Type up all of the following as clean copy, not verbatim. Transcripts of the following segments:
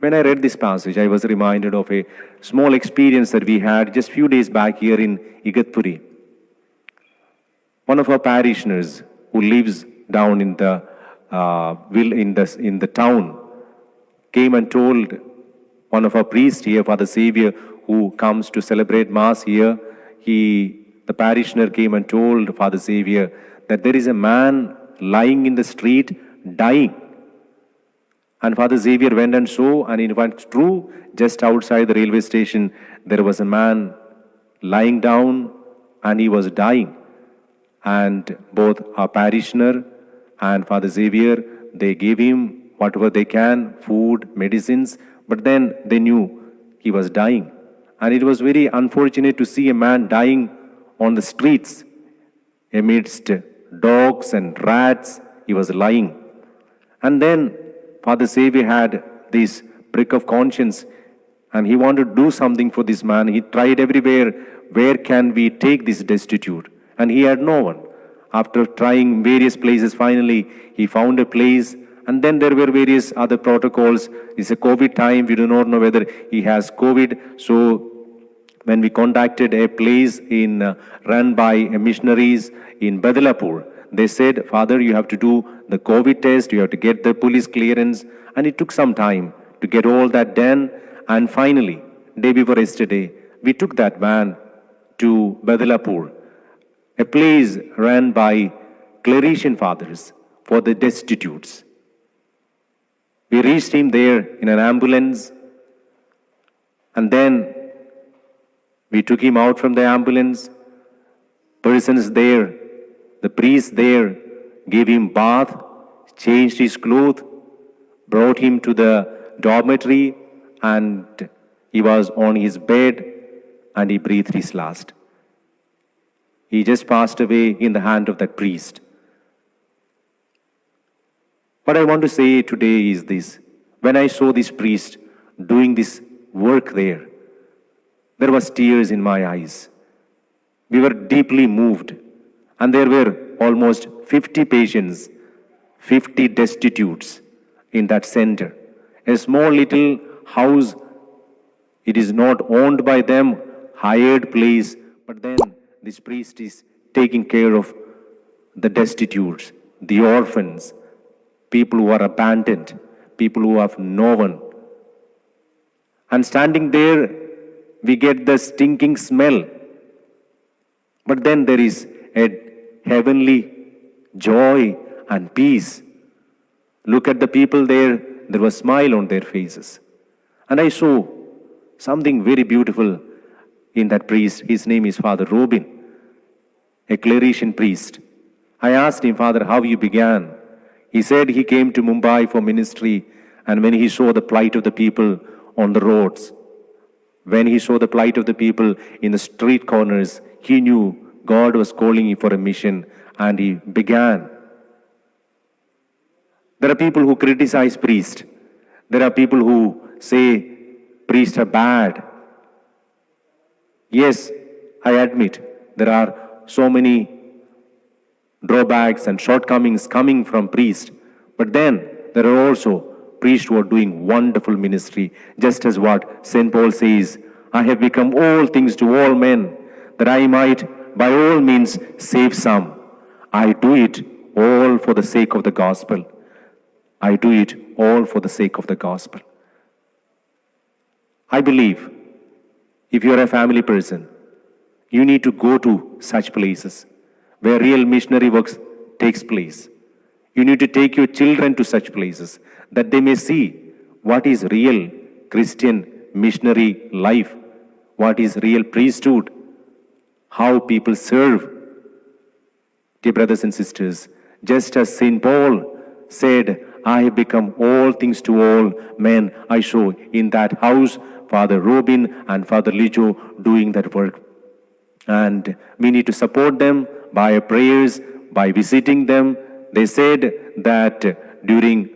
When I read this passage, I was reminded of a small experience that we had just few days back here in Igatpuri. One of our parishioners who lives down in the in the town came and told one of our priests here, Father Xavier, who comes to celebrate Mass here. The parishioner came and told Father Xavier that there is a man lying in the street dying. And Father Xavier went and saw, and it was true, just outside the railway station, there was a man lying down and he was dying. And both our parishioner and Father Xavier, they gave him whatever they can, food, medicines, but then they knew he was dying. And it was very unfortunate to see a man dying on the streets amidst dogs and rats. He was lying. And then Father Xavier had this prick of conscience and he wanted to do something for this man. He tried everywhere, where can we take this destitute? And he had no one. After trying various places, finally he found a place, and then there were various other protocols. It's a COVID time, we do not know whether he has COVID. So when we contacted a place run by missionaries in Badalapur, they said, Father, you have to do the COVID test, you have to get the police clearance, and it took some time to get all that done. And finally, day before yesterday, we took that man to Badalapur, a place run by Claretian fathers for the destitutes. We reached him there in an ambulance, and then we took him out from the ambulance. Persons there, the priest there, gave him bath, changed his clothes, brought him to the dormitory, and he was on his bed and he breathed his last. He just passed away in the hand of that priest. What I want to say today is this. When I saw this priest doing this work there was tears in my eyes. We were deeply moved. And there were almost 50 patients, 50 destitutes in that center. A small little house, it is not owned by them, hired place, but then this priest is taking care of the destitutes, the orphans, people who are abandoned, people who have no one. And standing there, we get the stinking smell. But then there is a heavenly joy and peace. Look at the people there was a smile on their faces. And I saw something very beautiful in that priest. His name is Father Robin, a Claretian priest. I asked him, Father, how you began? He said he came to Mumbai for ministry, and when he saw the plight of the people on the roads, when he saw the plight of the people in the street corners, he knew God was calling him for a mission, and he began. There are people who criticize priests. There are people who say priests are bad. Yes, I admit there are so many drawbacks and shortcomings coming from priests. But then there are also priests who are doing wonderful ministry, just as what St. Paul says, I have become all things to all men, that I might by all means save some. I do it all for the sake of the gospel. I do it all for the sake of the gospel. I believe if you are a family person, you need to go to such places where real missionary work takes place. You need to take your children to such places that they may see what is real Christian missionary life, what is real priesthood, how people serve. Dear brothers and sisters, just as St. Paul said, I have become all things to all men, I saw in that house Father Robin and Father Lijo doing that work. And we need to support them by our prayers, by visiting them. They said that during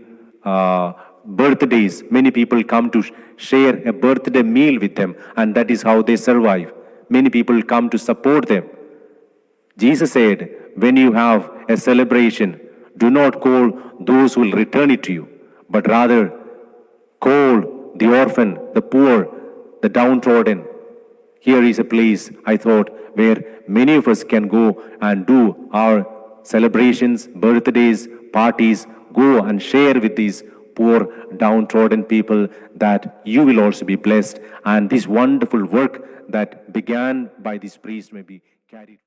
birthdays, many people come to share a birthday meal with them, and that is how they survive. Many people come to support them. Jesus said, when you have a celebration, do not call those who will return it to you, but rather call the orphan, the poor, the downtrodden. Here is a place, I thought, where many of us can go and do our celebrations, birthdays, parties, go and share with these poor, downtrodden people, that you will also be blessed, and this wonderful work that began by this priest may be carried.